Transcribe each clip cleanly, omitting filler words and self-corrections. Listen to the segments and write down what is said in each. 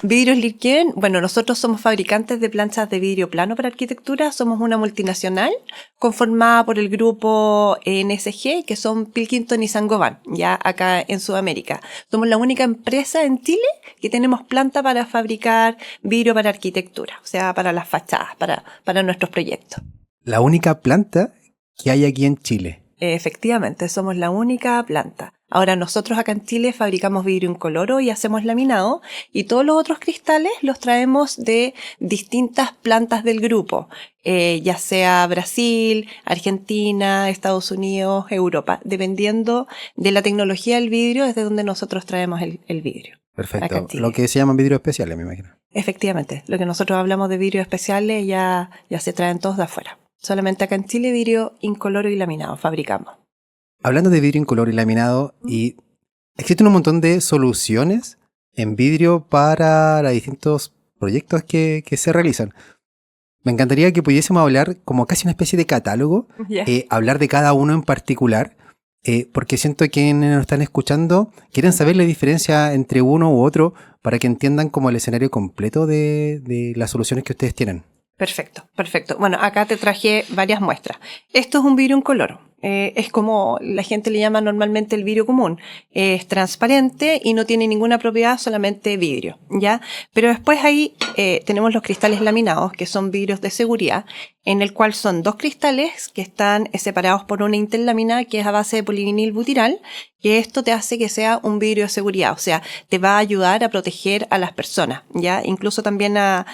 Vidrios Lirquén, bueno, nosotros somos fabricantes de planchas de vidrio plano para arquitectura, somos una multinacional conformada por el grupo NSG, que son Pilkington y Saint-Gobain, ya acá en Sudamérica. Somos la única empresa en Chile que tenemos planta para fabricar vidrio para arquitectura, o sea, para las fachadas, para nuestros proyectos. La única planta que hay aquí en Chile. Efectivamente, somos la única planta. Ahora nosotros acá en Chile fabricamos vidrio incoloro y hacemos laminado, y todos los otros cristales los traemos de distintas plantas del grupo, ya sea Brasil, Argentina, Estados Unidos, Europa, dependiendo de la tecnología del vidrio, desde donde nosotros traemos el vidrio. Perfecto. Lo que se llaman vidrios especiales, me imagino. Efectivamente, lo que nosotros hablamos de vidrios especiales ya se traen todos de afuera. Solamente acá en Chile vidrio incoloro y laminado fabricamos. Hablando de vidrio incoloro y laminado, y existen un montón de soluciones en vidrio para los distintos proyectos que se realizan. Me encantaría que pudiésemos hablar como casi una especie de catálogo, hablar de cada uno en particular, porque siento que quienes nos están escuchando quieren saber la diferencia entre uno u otro para que entiendan como el escenario completo de las soluciones que ustedes tienen. Perfecto, perfecto. Bueno, acá te traje varias muestras. Esto es un vidrio incoloro. Es como la gente le llama normalmente el vidrio común. Es transparente y no tiene ninguna propiedad, solamente vidrio, ¿ya? Pero después ahí tenemos los cristales laminados, que son vidrios de seguridad, en el cual son dos cristales que están separados por una interlámina que es a base de polivinil butinal, que esto te hace que sea un vidrio de seguridad, o sea, te va a ayudar a proteger a las personas, ¿ya? Incluso también a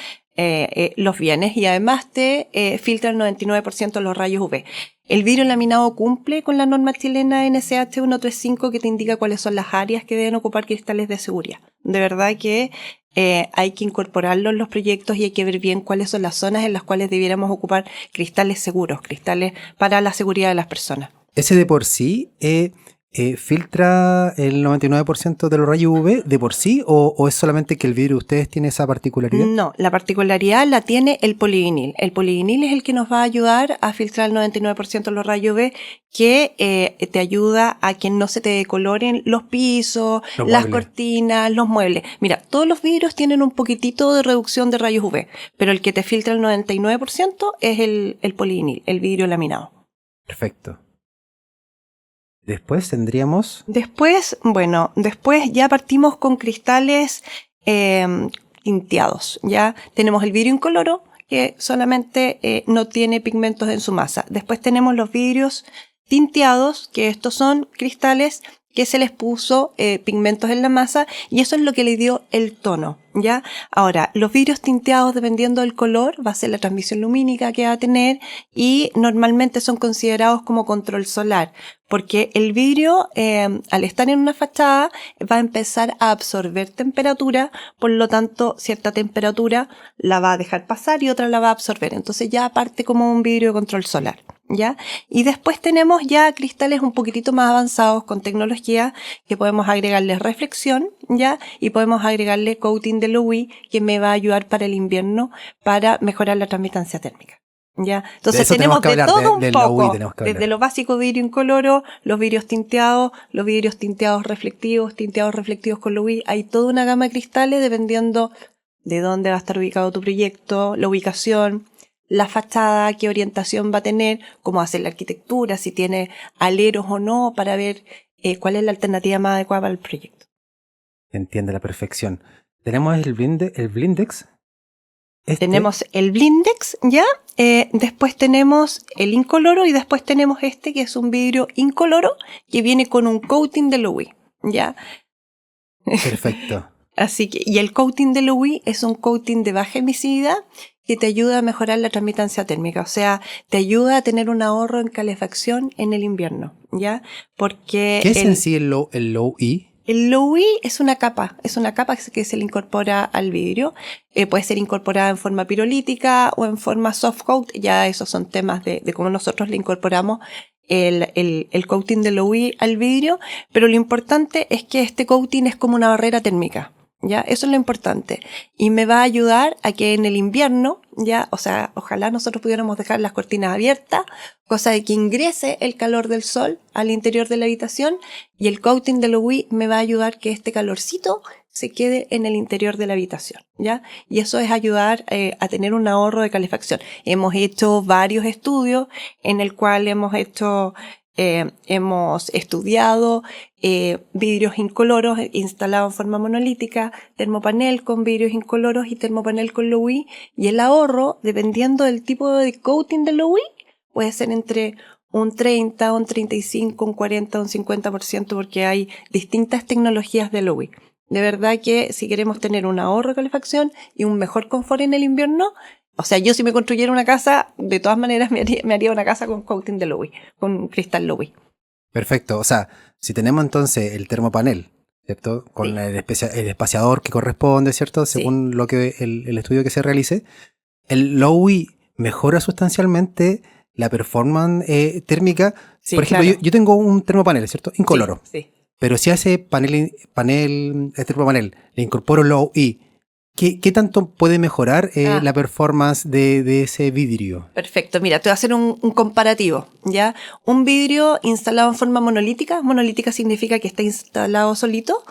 los bienes, y además te filtra el 99% de los rayos UV. El vidrio laminado cumple con la norma chilena NSH 135 que te indica cuáles son las áreas que deben ocupar cristales de seguridad. De verdad que hay que incorporarlo en los proyectos y hay que ver bien cuáles son las zonas en las cuales debiéramos ocupar cristales seguros, cristales para la seguridad de las personas. Ese de por sí filtra el 99% de los rayos UV de por sí, o es solamente que el vidrio de ustedes tiene esa particularidad? No, la particularidad la tiene el polivinil. El polivinil es el que nos va a ayudar a filtrar el 99% de los rayos UV, que te ayuda a que no se te decoloren los pisos, las cortinas, los muebles. Mira, todos los vidrios tienen un poquitito de reducción de rayos UV, pero el que te filtra el 99% es el polivinil, el vidrio laminado. Perfecto. Después tendríamos... Después ya partimos con cristales tinteados. Ya tenemos el vidrio incoloro, que solamente no tiene pigmentos en su masa. Después tenemos los vidrios tinteados, que estos son cristales que se les puso pigmentos en la masa, y eso es lo que le dio el tono, ¿ya? Ahora, los vidrios tinteados, dependiendo del color, va a ser la transmisión lumínica que va a tener, y normalmente son considerados como control solar, porque el vidrio, al estar en una fachada, va a empezar a absorber temperatura, por lo tanto, cierta temperatura la va a dejar pasar y otra la va a absorber. Entonces ya parte como un vidrio de control solar, ¿ya? Y después tenemos ya cristales un poquitito más avanzados con tecnología, que podemos agregarle reflexión, ¿ya? Y podemos agregarle coating de Lowy, que me va a ayudar para el invierno, para mejorar la transmitancia térmica. ¿Ya? Entonces tenemos de todo un poco, desde lo básico vidrio incoloro, los vidrios tinteados reflectivos con Lowy. Hay toda una gama de cristales dependiendo de dónde va a estar ubicado tu proyecto, la ubicación, la fachada, qué orientación va a tener, cómo hacer la arquitectura, si tiene aleros o no, para ver cuál es la alternativa más adecuada para el proyecto. Entiende a la perfección. Tenemos el Blindex. Tenemos el Blindex, ¿ya? Después tenemos el incoloro, y después tenemos que es un vidrio incoloro que viene con un coating de Lowy, ¿ya? Perfecto. Así que, y el coating de Lowy es un coating de baja emisividad que te ayuda a mejorar la transmitancia térmica, o sea, te ayuda a tener un ahorro en calefacción en el invierno, ¿ya? Porque ¿qué es en sí el Lowy? El Lowy es una capa que se le incorpora al vidrio. Puede ser incorporada en forma pirolítica o en forma soft coat. Ya esos son temas de cómo nosotros le incorporamos el coating de Lowy al vidrio. Pero lo importante es que este coating es como una barrera térmica, ¿ya? Eso es lo importante. Y me va a ayudar a que en el invierno, ¿ya? O sea, ojalá nosotros pudiéramos dejar las cortinas abiertas, cosa de que ingrese el calor del sol al interior de la habitación, y el coating de Lowy me va a ayudar que este calorcito se quede en el interior de la habitación, ¿ya? Y eso es ayudar a tener un ahorro de calefacción. Hemos hecho varios estudios en el cual hemos estudiado vidrios incoloros instalados en forma monolítica, termopanel con vidrios incoloros y termopanel con low E, y el ahorro, dependiendo del tipo de coating de low E, puede ser entre un 30, un 35, un 40, un 50%, porque hay distintas tecnologías de low E. De verdad que si queremos tener un ahorro de calefacción y un mejor confort en el invierno, o sea, yo si me construyera una casa, de todas maneras me haría una casa con coating de low E, con cristal low E. Perfecto. O sea, si tenemos entonces el termopanel, ¿cierto? Con Sí. el espaciador que corresponde, ¿cierto? Según lo que el estudio que se realice, el Lowy mejora sustancialmente la performance térmica. Sí, Por ejemplo, claro. yo tengo un termopanel, ¿cierto? Incoloro. Sí. Pero si a ese termopanel le incorporo Lowy, ¿qué tanto puede mejorar la performance de ese vidrio? Perfecto, mira, te voy a hacer un comparativo, ¿ya? Un vidrio instalado en forma monolítica significa que está instalado solito,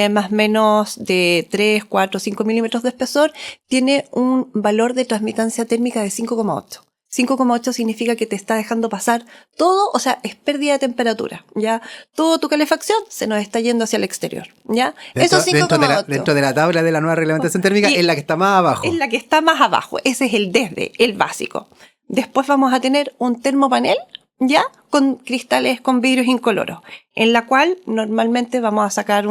más o menos de 3, 4, 5 milímetros de espesor, tiene un valor de transmitancia térmica de 5,8. 5,8 significa que te está dejando pasar todo, o sea, es pérdida de temperatura, ¿ya? Toda tu calefacción se nos está yendo hacia el exterior, ¿ya? Eso es 5,8. Dentro de la tabla de la nueva reglamentación térmica, es la que está más abajo. Es la que está más abajo. Ese es el básico. Después vamos a tener un termopanel, ¿ya? Con cristales, con vidrios incoloros, en la cual normalmente vamos a sacar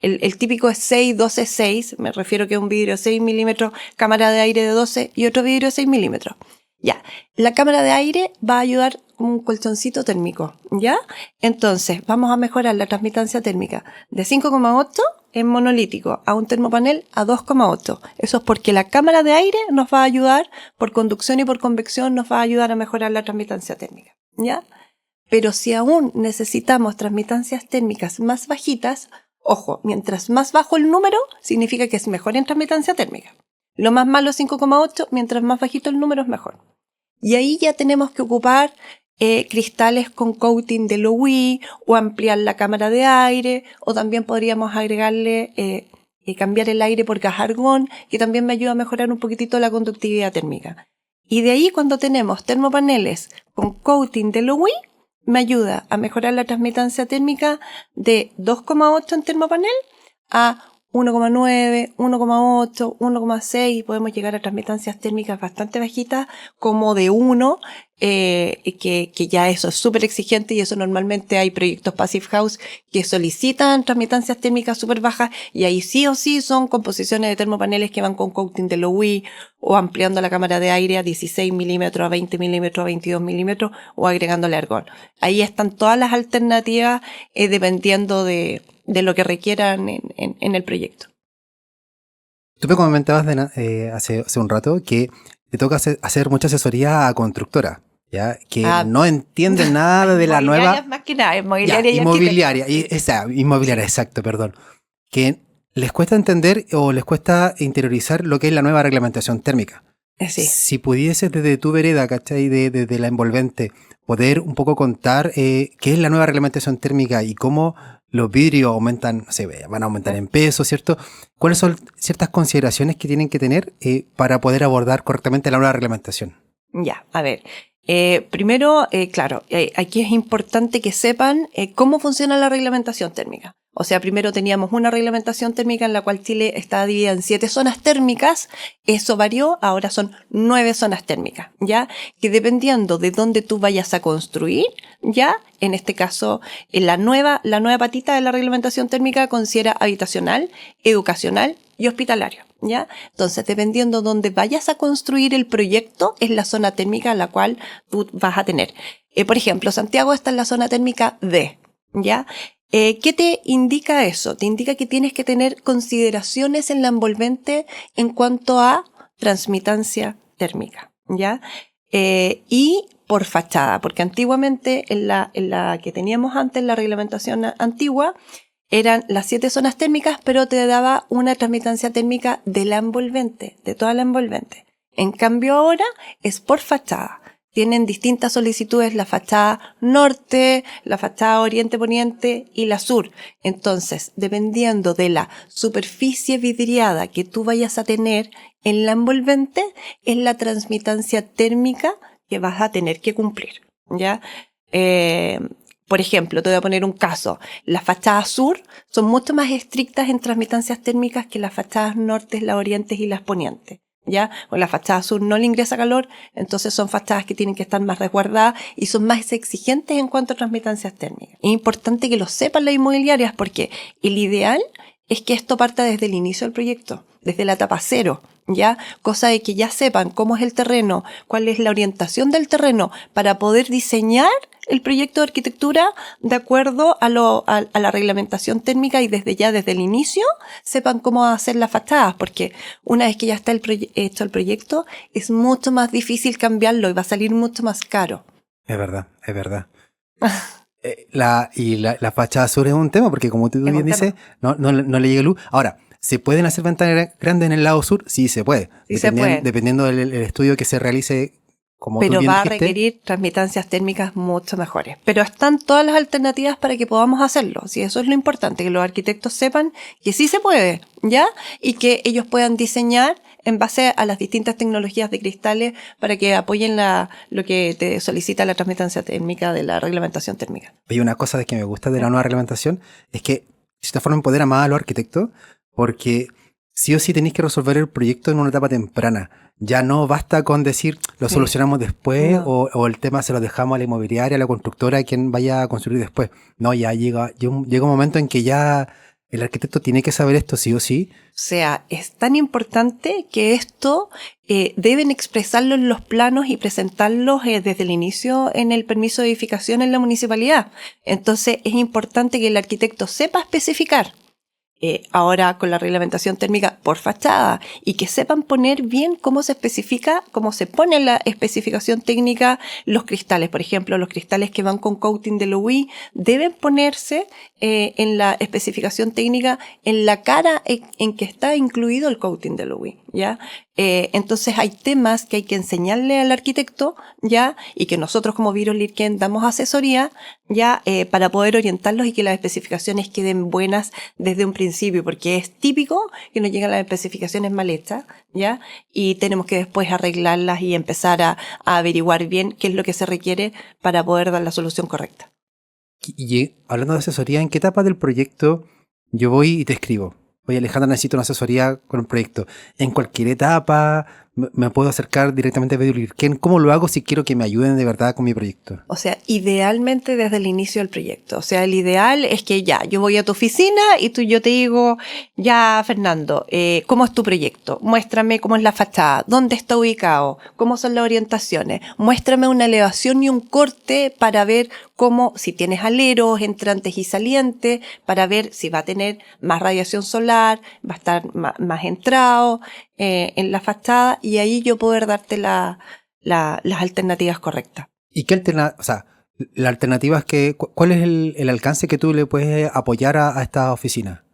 el típico es 6, 12, 6, me refiero que es un vidrio de 6 milímetros, cámara de aire de 12 y otro vidrio de 6 milímetros. Ya, la cámara de aire va a ayudar como un colchoncito térmico, ¿ya? Entonces, vamos a mejorar la transmitancia térmica de 5,8 en monolítico a un termopanel a 2,8. Eso es porque la cámara de aire nos va a ayudar, por conducción y por convección, nos va a ayudar a mejorar la transmitancia térmica, ¿ya? Pero si aún necesitamos transmitancias térmicas más bajitas, ojo, mientras más bajo el número, significa que es mejor en transmitancia térmica. Lo más malo es 5,8, mientras más bajito el número es mejor. Y ahí ya tenemos que ocupar cristales con coating de low E o ampliar la cámara de aire, o también podríamos agregarle cambiar el aire por gas argón, que también me ayuda a mejorar un poquitito la conductividad térmica. Y de ahí, cuando tenemos termopaneles con coating de low E, me ayuda a mejorar la transmitancia térmica de 2,8 en termopanel a 1,9, 1,8, 1,6, podemos llegar a transmitancias térmicas bastante bajitas, como de 1, que ya eso es súper exigente, y eso normalmente hay proyectos Passive House que solicitan transmitancias térmicas súper bajas, y ahí sí o sí son composiciones de termopaneles que van con coating de low E o ampliando la cámara de aire a 16 milímetros, a 20 milímetros, a 22 milímetros o agregándole argón. Ahí están todas las alternativas dependiendo de lo que requieran en el proyecto. Tú me comentabas hace un rato que te toca hacer mucha asesoría a constructora, ¿ya? Que no entienden nada de la nueva... Más que nada, inmobiliaria inmobiliaria, exacto, perdón. Que les cuesta entender o les cuesta interiorizar lo que es la nueva reglamentación térmica. Sí. Si pudieses desde tu vereda, ¿cachai? De la envolvente, poder un poco contar qué es la nueva reglamentación térmica y cómo los vidrios aumentan, no sé, van a aumentar en peso, ¿cierto? ¿Cuáles son ciertas consideraciones que tienen que tener para poder abordar correctamente la nueva reglamentación? Ya, a ver. Primero, claro, aquí es importante que sepan cómo funciona la reglamentación térmica. O sea, primero teníamos una reglamentación térmica en la cual Chile estaba dividida en 7 zonas térmicas. Eso varió, ahora son 9 zonas térmicas, ¿ya? Que dependiendo de dónde tú vayas a construir, ¿ya? En este caso, la nueva patita de la reglamentación térmica considera habitacional, educacional y hospitalario, ¿ya? Entonces, dependiendo de dónde vayas a construir el proyecto, es la zona térmica a la cual tú vas a tener. Por ejemplo, Santiago está en la zona térmica D, ¿ya? ¿Qué te indica eso? Te indica que tienes que tener consideraciones en la envolvente en cuanto a transmitancia térmica, ¿ya? Y por fachada, porque antiguamente en la que teníamos antes, la reglamentación antigua, eran las 7 zonas térmicas, pero te daba una transmitancia térmica de la envolvente, de toda la envolvente. En cambio ahora es por fachada. tienen distintas solicitudes la fachada norte, la fachada oriente-poniente y la sur. Entonces, dependiendo de la superficie vidriada que tú vayas a tener en la envolvente, es la transmitancia térmica que vas a tener que cumplir, ¿ya? Por ejemplo, te voy a poner un caso. Las fachadas sur son mucho más estrictas en transmitancias térmicas que las fachadas norte, las orientes y las ponientes. ¿Ya? O la fachada sur no le ingresa calor, entonces son fachadas que tienen que estar más resguardadas y son más exigentes en cuanto a transmitancias térmicas. Es importante que lo sepan las inmobiliarias porque el ideal es que esto parta desde el inicio del proyecto, desde la etapa cero, ¿ya? Cosa de que ya sepan cómo es el terreno, cuál es la orientación del terreno para poder diseñar el proyecto de arquitectura de acuerdo a la reglamentación térmica y desde el inicio sepan cómo hacer las fachadas, porque una vez que ya está hecho el proyecto es mucho más difícil cambiarlo y va a salir mucho más caro. Es verdad, es verdad. La fachada sur es un tema, porque como tú bien dices, no le llega luz. Ahora, ¿se pueden hacer ventanas grandes en el lado sur? Sí, se puede. Sí, se puede. Dependiendo del estudio que se realice, como pero tú bien va dijiste, a requerir transmitancias térmicas mucho mejores. Pero están todas las alternativas para que podamos hacerlo. Sí, eso es lo importante, que los arquitectos sepan que sí se puede, ¿ya? Y que ellos puedan diseñar en base a las distintas tecnologías de cristales para que apoyen lo que te solicita la transmitancia térmica de la reglamentación térmica. Oye, una cosa que me gusta de la nueva reglamentación es que de esta forma empodera más a los arquitectos, porque sí o sí tenéis que resolver el proyecto en una etapa temprana. Ya no basta con decir lo solucionamos después o el tema se lo dejamos a la inmobiliaria, a la constructora, a quien vaya a construir después. No, ya llega un momento en que ya el arquitecto tiene que saber esto sí o sí. O sea, es tan importante que esto deben expresarlo en los planos y presentarlos desde el inicio en el permiso de edificación en la municipalidad. Entonces es importante que el arquitecto sepa especificar. Ahora con la reglamentación térmica por fachada y que sepan poner bien cómo se especifica, cómo se pone en la especificación técnica los cristales. Por ejemplo, los cristales que van con coating de Louis deben ponerse en la especificación técnica en la cara en que está incluido el coating de Louis, ¿ya? Entonces hay temas que hay que enseñarle al arquitecto, ¿ya? Y que nosotros como Vidrios Lirken damos asesoría, ¿ya? Para poder orientarlos y que las especificaciones queden buenas desde un principio, porque es típico que nos llegan las especificaciones mal hechas, ¿ya? Y tenemos que después arreglarlas y empezar a averiguar bien qué es lo que se requiere para poder dar la solución correcta. Y hablando de asesoría, ¿en qué etapa del proyecto yo voy y te escribo? Oye, Alejandra, necesito una asesoría con el proyecto. ¿En cualquier etapa me puedo acercar directamente a Vidrios Lirken? ¿Cómo lo hago si quiero que me ayuden de verdad con mi proyecto? O sea, idealmente desde el inicio del proyecto. O sea, el ideal es que ya, yo voy a tu oficina y yo te digo, ya, Fernando, ¿cómo es tu proyecto? Muéstrame cómo es la fachada, dónde está ubicado, cómo son las orientaciones. Muéstrame una elevación y un corte para ver cómo, si tienes aleros, entrantes y salientes, para ver si va a tener más radiación solar, va a estar más entrado en la fachada, y ahí yo poder darte las alternativas correctas. ¿Y qué alternativa? O sea, la alternativa es que, ¿cuál es el alcance que tú le puedes apoyar a esta oficina?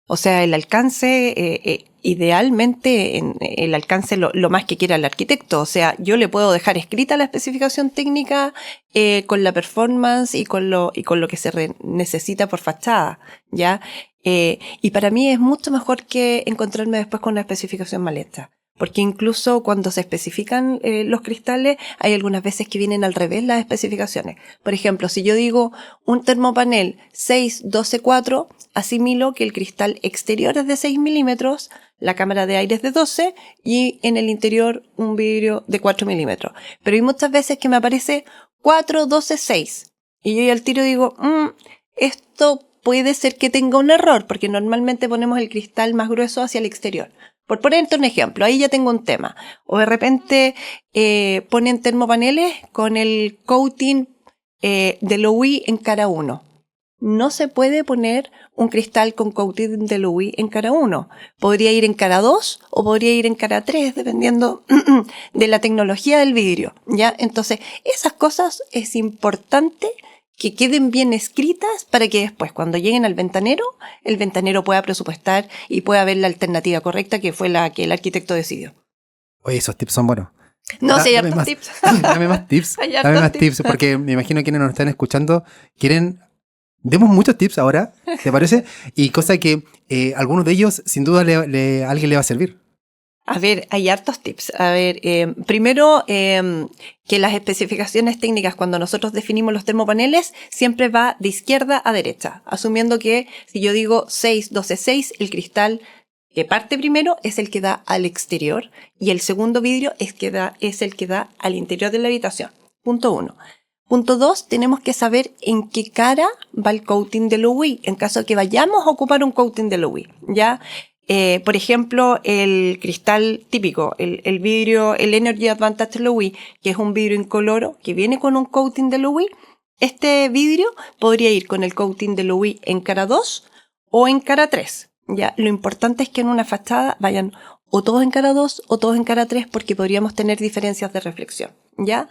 O sea, el alcance, idealmente, el alcance lo más que quiera el arquitecto. O sea, yo le puedo dejar escrita la especificación técnica con la performance y con lo que se necesita por fachada, ¿ya? Y para mí es mucho mejor que encontrarme después con una especificación mal hecha. Porque incluso cuando se especifican los cristales, hay algunas veces que vienen al revés las especificaciones. Por ejemplo, si yo digo un termopanel 6-12-4, asimilo que el cristal exterior es de 6 milímetros, la cámara de aire es de 12 y en el interior un vidrio de 4 milímetros. Pero hay muchas veces que me aparece 4-12-6 y yo al tiro digo, esto puede ser que tenga un error, porque normalmente ponemos el cristal más grueso hacia el exterior. Por ponerte un ejemplo, ahí ya tengo un tema. O de repente ponen termopaneles con el coating de Louis en cara 1. No se puede poner un cristal con coating de Louis en cara 1. Podría ir en cara 2 o podría ir en cara 3, dependiendo de la tecnología del vidrio, ¿ya? Entonces, esas cosas es importante que queden bien escritas para que después, cuando lleguen al ventanero, el ventanero pueda presupuestar y pueda ver la alternativa correcta que fue la que el arquitecto decidió. Oye, esos tips son buenos. No, si hay Dame hartos más, tips. dame más tips. Hay Dame hartos más tips. tips, porque me imagino que quienes nos están escuchando quieren. Demos muchos tips ahora, ¿te parece? Y cosa que algunos de ellos, sin duda, a alguien le va a servir. A ver, hay hartos tips. A ver, primero, que las especificaciones técnicas, cuando nosotros definimos los termopaneles, siempre va de izquierda a derecha, asumiendo que si yo digo 6, 12, 6, el cristal que parte primero es el que da al exterior y el segundo vidrio es el que da al interior de la habitación. Punto 1. Punto 2, tenemos que saber en qué cara va el coating del UV, en caso de que vayamos a ocupar un coating del UV, ¿ya? Por ejemplo, el cristal típico, el vidrio, el Energy Advantage UV, que es un vidrio incoloro que viene con un coating del UV, este vidrio podría ir con el coating del UV en cara 2 o en cara 3. ¿Ya? Lo importante es que en una fachada vayan o todos en cara 2 o todos en cara 3 porque podríamos tener diferencias de reflexión, ¿ya?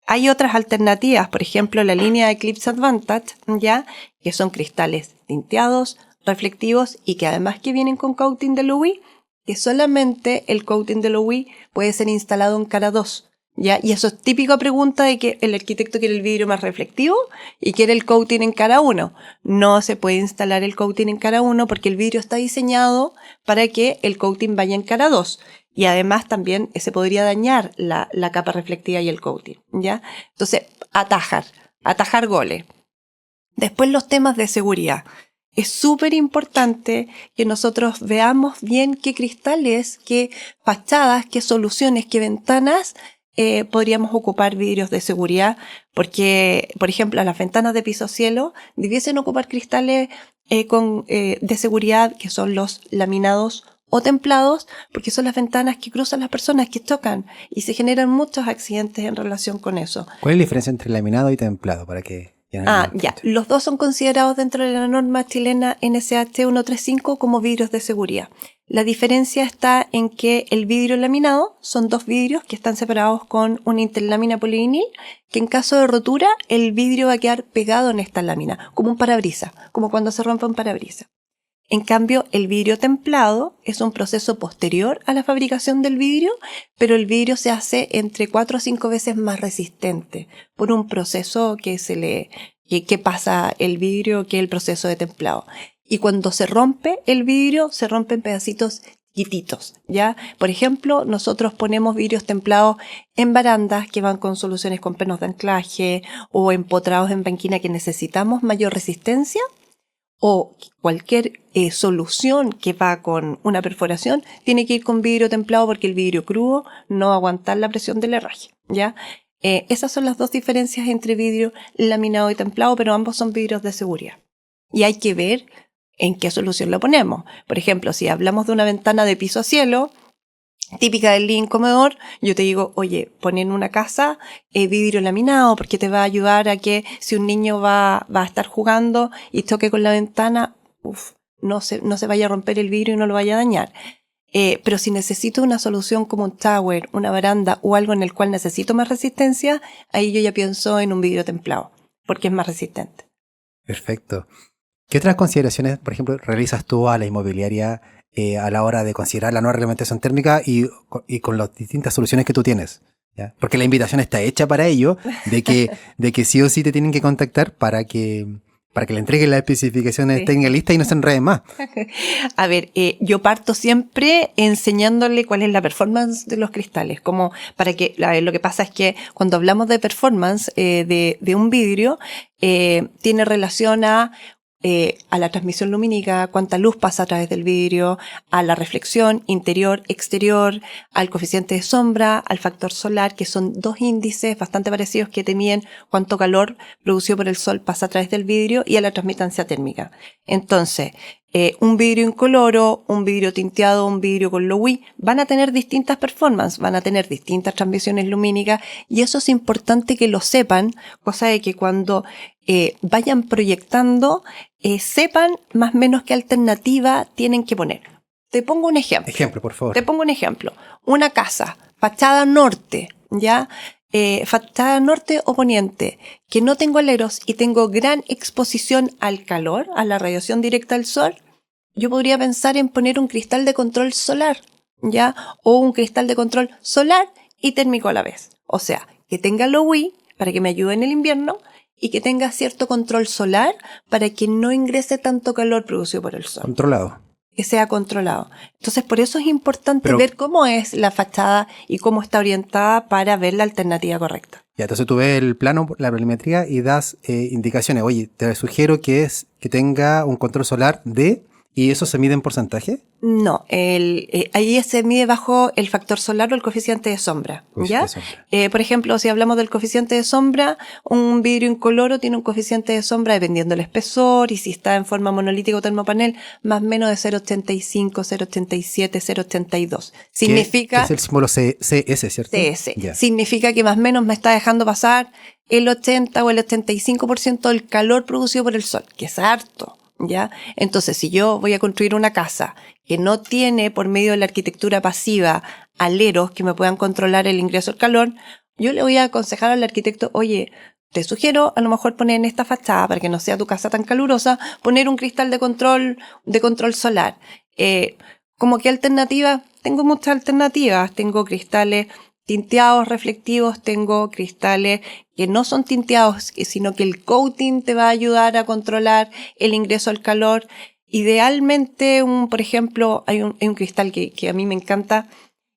Hay otras alternativas, por ejemplo, la línea Eclipse Advantage, ¿ya? Que son cristales tinteados, reflectivos y que además que vienen con coating de UV, que solamente el coating de UV puede ser instalado en cara 2, ¿ya? Y eso es típica pregunta de que el arquitecto quiere el vidrio más reflectivo y quiere el coating en cara 1. No se puede instalar el coating en cara 1 porque el vidrio está diseñado para que el coating vaya en cara 2. Y además también se podría dañar la capa reflectiva y el coating, ¿ya? Entonces, atajar goles. Después los temas de seguridad. Es súper importante que nosotros veamos bien qué cristales, qué fachadas, qué soluciones, qué ventanas podríamos ocupar vidrios de seguridad, porque, por ejemplo, las ventanas de piso cielo debiesen ocupar cristales de seguridad, que son los laminados o templados, porque son las ventanas que cruzan las personas, que tocan, y se generan muchos accidentes en relación con eso. ¿Cuál es la diferencia entre laminado y templado? Para que Ya. Los dos son considerados dentro de la norma chilena NSH 135 como vidrios de seguridad. La diferencia está en que el vidrio laminado son dos vidrios que están separados con una interlámina polivinil, que en caso de rotura el vidrio va a quedar pegado en esta lámina, como un parabrisas, como cuando se rompe un parabrisas. En cambio, el vidrio templado es un proceso posterior a la fabricación del vidrio, pero el vidrio se hace entre 4 a 5 veces más resistente por un proceso que pasa el vidrio, que es el proceso de templado. Y cuando se rompe el vidrio, se rompe en pedacitos chiquititos, ¿ya? Por ejemplo, nosotros ponemos vidrios templados en barandas que van con soluciones con pernos de anclaje o empotrados en banquina que necesitamos mayor resistencia, o cualquier solución que va con una perforación tiene que ir con vidrio templado porque el vidrio crudo no va a aguantar la presión del herraje, ¿ya? Esas son las dos diferencias entre vidrio laminado y templado, pero ambos son vidrios de seguridad. Y hay que ver en qué solución lo ponemos. Por ejemplo, si hablamos de una ventana de piso a cielo, típica del living comedor, yo te digo, oye, pon en una casa vidrio laminado porque te va a ayudar a que si un niño va a estar jugando y toque con la ventana, no se vaya a romper el vidrio y no lo vaya a dañar. Pero si necesito una solución como un tower, una baranda o algo en el cual necesito más resistencia, ahí yo ya pienso en un vidrio templado porque es más resistente. Perfecto. ¿Qué otras consideraciones, por ejemplo, realizas tú a la inmobiliaria a la hora de considerar la nueva reglamentación térmica y con las distintas soluciones que tú tienes? ¿Ya? Porque la invitación está hecha para ello, de que sí o sí te tienen que contactar para que le entreguen las especificaciones técnicas listas y no se enreden más. A ver, yo parto siempre enseñándole cuál es la performance de los cristales, como para que, lo que pasa es que cuando hablamos de performance de un vidrio, tiene relación a la transmisión lumínica, cuánta luz pasa a través del vidrio, a la reflexión interior, exterior, al coeficiente de sombra, al factor solar, que son dos índices bastante parecidos que te miden cuánto calor producido por el sol pasa a través del vidrio, y a la transmitancia térmica. Entonces, un vidrio incoloro, un vidrio tinteado, un vidrio con low E van a tener distintas performances, van a tener distintas transmisiones lumínicas, y eso es importante que lo sepan, cosa de que cuando vayan proyectando, sepan más o menos qué alternativa tienen que poner. Te pongo un ejemplo. Ejemplo, por favor. Te pongo un ejemplo. Una casa, fachada norte, ¿ya? Fachada norte o poniente, que no tengo aleros y tengo gran exposición al calor, a la radiación directa del sol, yo podría pensar en poner un cristal de control solar, ¿ya? O un cristal de control solar y térmico a la vez. O sea, que tenga Low-E para que me ayude en el invierno y que tenga cierto control solar para que no ingrese tanto calor producido por el sol. Controlado. Que sea controlado. Entonces, por eso es importante Pero- ver cómo es la fachada y cómo está orientada para ver la alternativa correcta. Ya, entonces tú ves el plano, la planimetría y das indicaciones. Oye, te sugiero que tenga un control solar de... ¿Y eso se mide en porcentaje? No, ahí se mide bajo el factor solar o el coeficiente de sombra, ¿ya? Por ejemplo, si hablamos del coeficiente de sombra, un vidrio incoloro tiene un coeficiente de sombra dependiendo del espesor y si está en forma monolítica o termopanel, más o menos de 0,85, 0,87, 0,82. Significa... Que es el símbolo CS, ¿cierto? CS. Ya. Significa que más o menos me está dejando pasar el 80 o el 85% del calor producido por el sol, que es harto. ¿Ya? Entonces, si yo voy a construir una casa que no tiene por medio de la arquitectura pasiva aleros que me puedan controlar el ingreso del calor, yo le voy a aconsejar al arquitecto, oye, te sugiero a lo mejor poner en esta fachada, para que no sea tu casa tan calurosa, poner un cristal de control solar. ¿Cómo qué alternativa? Tengo muchas alternativas. Tengo cristales tinteados, reflectivos, tengo cristales que no son tinteados, sino que el coating te va a ayudar a controlar el ingreso al calor. Idealmente, por ejemplo, hay un cristal que a mí me encanta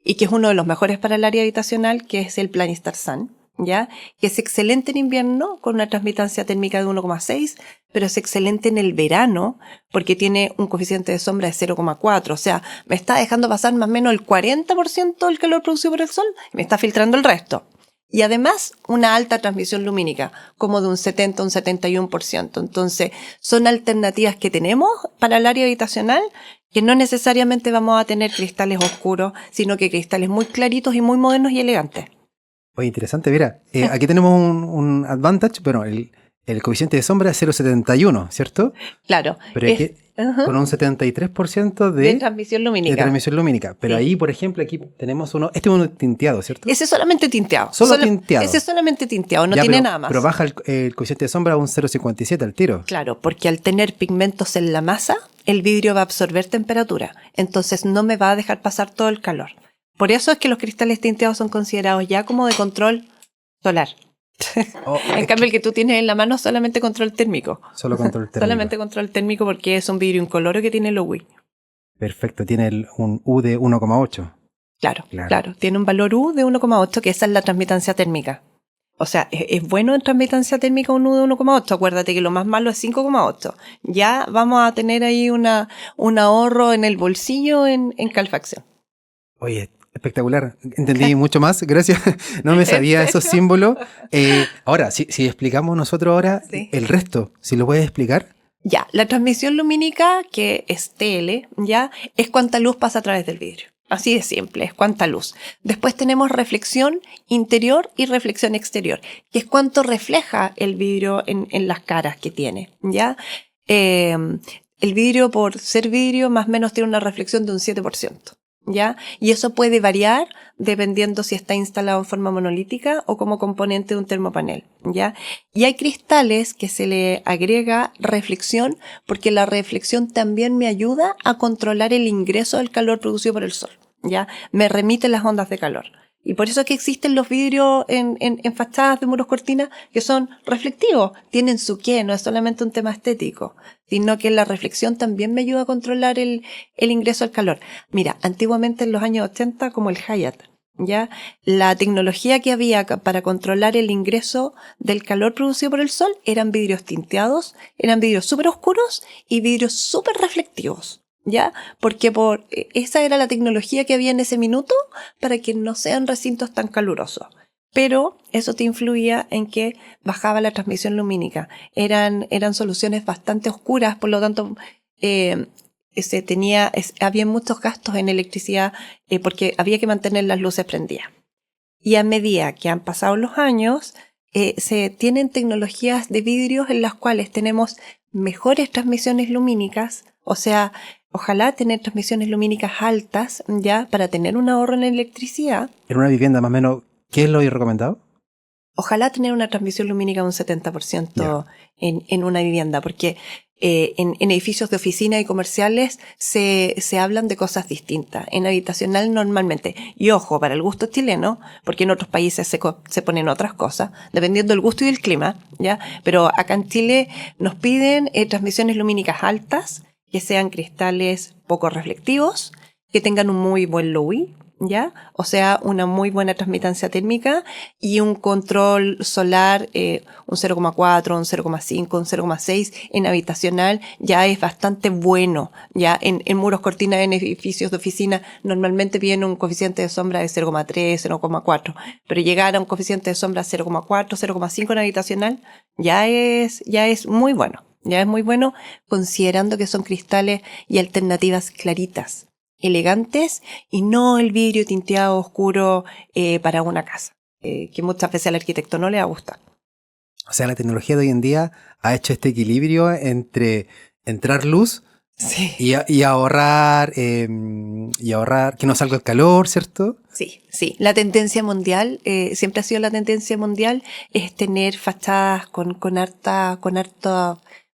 y que es uno de los mejores para el área habitacional, que es el Planistar Sun, ¿ya? Que es excelente en invierno con una transmitancia térmica de 1,6, pero es excelente en el verano porque tiene un coeficiente de sombra de 0,4. O sea, me está dejando pasar más o menos el 40% del calor producido por el sol y me está filtrando el resto. Y además, una alta transmisión lumínica, como de un 70 o un 71%. Entonces, son alternativas que tenemos para el área habitacional que no necesariamente vamos a tener cristales oscuros, sino que cristales muy claritos y muy modernos y elegantes. Oye, interesante, mira, aquí tenemos un advantage, bueno, el coeficiente de sombra es 0,71, ¿cierto? Claro. Pero aquí con un 73% de transmisión lumínica. De transmisión lumínica. Pero Sí. ahí, por ejemplo, aquí tenemos este es uno tinteado, ¿cierto? Ese es solamente tinteado. Tinteado. Ese es solamente tinteado, no Ya, tiene pero, nada más. Pero baja el coeficiente de sombra a un 0,57 al tiro. Claro, porque al tener pigmentos en la masa, el vidrio va a absorber temperatura. Entonces no me va a dejar pasar todo el calor. Por eso es que los cristales tinteados son considerados ya como de control solar. En cambio, el que tú tienes en la mano es solamente control térmico. Solo control térmico. Solamente control térmico porque es un vidrio incoloro que tiene Low-E. Perfecto, tiene un U de 1,8. Claro. Tiene un valor U de 1,8, que esa es la transmitancia térmica. O sea, es bueno en transmitancia térmica un U de 1,8. Acuérdate que lo más malo es 5,8. Ya vamos a tener ahí un ahorro en el bolsillo en calefacción. Oye, espectacular. Entendí mucho más, gracias. No me sabía esos símbolos. Ahora, si explicamos nosotros ahora Sí. el resto, si lo puedes explicar. Ya, la transmisión lumínica, que es TL, ya, es cuánta luz pasa a través del vidrio. Así de simple, es cuánta luz. Después tenemos reflexión interior y reflexión exterior, que es cuánto refleja el vidrio en las caras que tiene, ¿ya? El vidrio, por ser vidrio, más o menos tiene una reflexión de un 7%. ¿Ya? Y eso puede variar dependiendo si está instalado en forma monolítica o como componente de un termopanel, ¿ya? Y hay cristales que se le agrega reflexión porque la reflexión también me ayuda a controlar el ingreso del calor producido por el sol, ¿ya? Me remite las ondas de calor. Y por eso es que existen los vidrios en fachadas de muros cortinas que son reflectivos. Tienen su qué, no es solamente un tema estético, sino que la reflexión también me ayuda a controlar el ingreso al calor. Mira, antiguamente en los años 80, como el Hyatt, ¿ya? La tecnología que había para controlar el ingreso del calor producido por el sol eran vidrios tinteados, eran vidrios súper oscuros y vidrios súper reflectivos. ¿Ya? Porque esa era la tecnología que había en ese minuto para que no sean recintos tan calurosos. Pero eso te influía en que bajaba la transmisión lumínica. Eran soluciones bastante oscuras, por lo tanto, había muchos gastos en electricidad porque había que mantener las luces prendidas. Y a medida que han pasado los años, se tienen tecnologías de vidrios en las cuales tenemos mejores transmisiones lumínicas, o sea, ojalá tener transmisiones lumínicas altas, ya, para tener un ahorro en electricidad. En una vivienda más o menos, ¿qué es lo recomendado? Ojalá tener una transmisión lumínica de un 70% en una vivienda, porque en edificios de oficina y comerciales se hablan de cosas distintas. En habitacional normalmente, y ojo, para el gusto chileno, porque en otros países se ponen otras cosas, dependiendo del gusto y del clima, ¿ya? Pero acá en Chile nos piden transmisiones lumínicas altas, que sean cristales poco reflectivos, que tengan un muy buen LOI, ¿ya? O sea, una muy buena transmitancia térmica y un control solar, un 0,4, un 0,5, un 0,6 en habitacional ya es bastante bueno. Ya en muros cortinas en edificios de oficina normalmente viene un coeficiente de sombra de 0,3, 0,4, pero llegar a un coeficiente de sombra 0,4, 0,5 en habitacional ya es muy bueno. Ya es muy bueno considerando que son cristales y alternativas claritas, elegantes y no el vidrio tinteado oscuro para una casa, que muchas veces al arquitecto no le va a gustar. O sea, la tecnología de hoy en día ha hecho este equilibrio entre entrar luz Sí. y ahorrar que no salga el calor, ¿cierto? Sí. La tendencia mundial, siempre ha sido la tendencia mundial, es tener fachadas con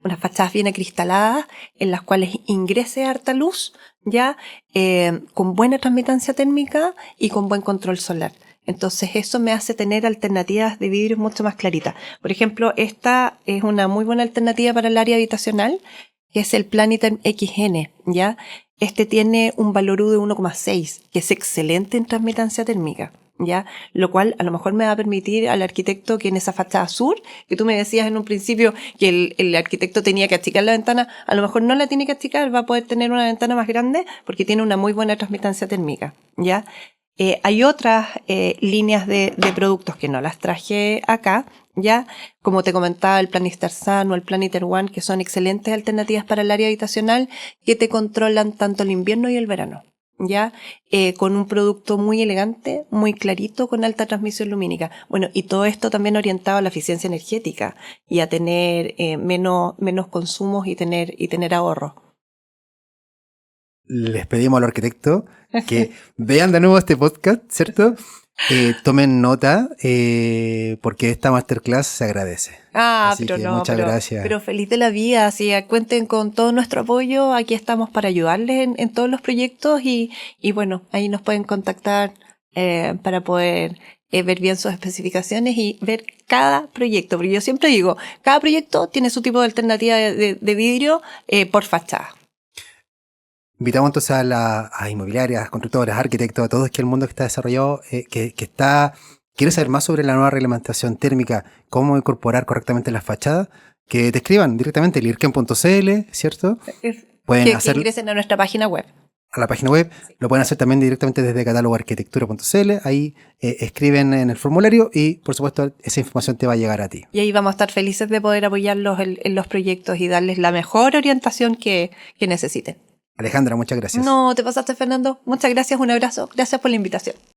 unas fachadas bien acristaladas en las cuales ingrese harta luz, ya con buena transmitancia térmica y con buen control solar. Entonces eso me hace tener alternativas de vidrios mucho más claritas. Por ejemplo, esta es una muy buena alternativa para el área habitacional, que es el Planetan XN, ¿ya? Este tiene un valor U de 1,6, que es excelente en transmitancia térmica, ¿ya? Lo cual a lo mejor me va a permitir al arquitecto que en esa fachada sur, que tú me decías en un principio que el arquitecto tenía que achicar la ventana, a lo mejor no la tiene que achicar, va a poder tener una ventana más grande porque tiene una muy buena transmitancia térmica, ¿ya? Hay otras líneas de productos que no las traje acá, ya, como te comentaba, el Planistar Sun o el Planeter One, que son excelentes alternativas para el área habitacional, que te controlan tanto el invierno y el verano, ya, con un producto muy elegante, muy clarito, con alta transmisión lumínica. Bueno, y todo esto también orientado a la eficiencia energética y a tener menos consumos y tener ahorro. Les pedimos al arquitecto que vean de nuevo este podcast, ¿cierto? Tomen nota porque esta masterclass se agradece. Así Pero que no, muchas gracias. pero feliz de la vida, así cuenten con todo nuestro apoyo, aquí estamos para ayudarles en todos los proyectos y bueno, ahí nos pueden contactar para poder ver bien sus especificaciones y ver cada proyecto, porque yo siempre digo, cada proyecto tiene su tipo de alternativa de vidrio por fachada. Invitamos entonces a inmobiliarias, constructoras, arquitectos, a todo que el mundo que está desarrollado, quiere saber más sobre la nueva reglamentación térmica, cómo incorporar correctamente las fachadas, que te escriban directamente lirken.cl, ¿cierto? Pueden Que hacer ingresen a nuestra página web. a la página web, lo pueden hacer también directamente desde catálogoarquitectura.cl, ahí escriben en el formulario y por supuesto esa información te va a llegar a ti. Y ahí vamos a estar felices de poder apoyarlos en los proyectos y darles la mejor orientación que necesiten. Alejandra, muchas gracias. No, te pasaste, Fernando. Muchas gracias, un abrazo. Gracias por la invitación.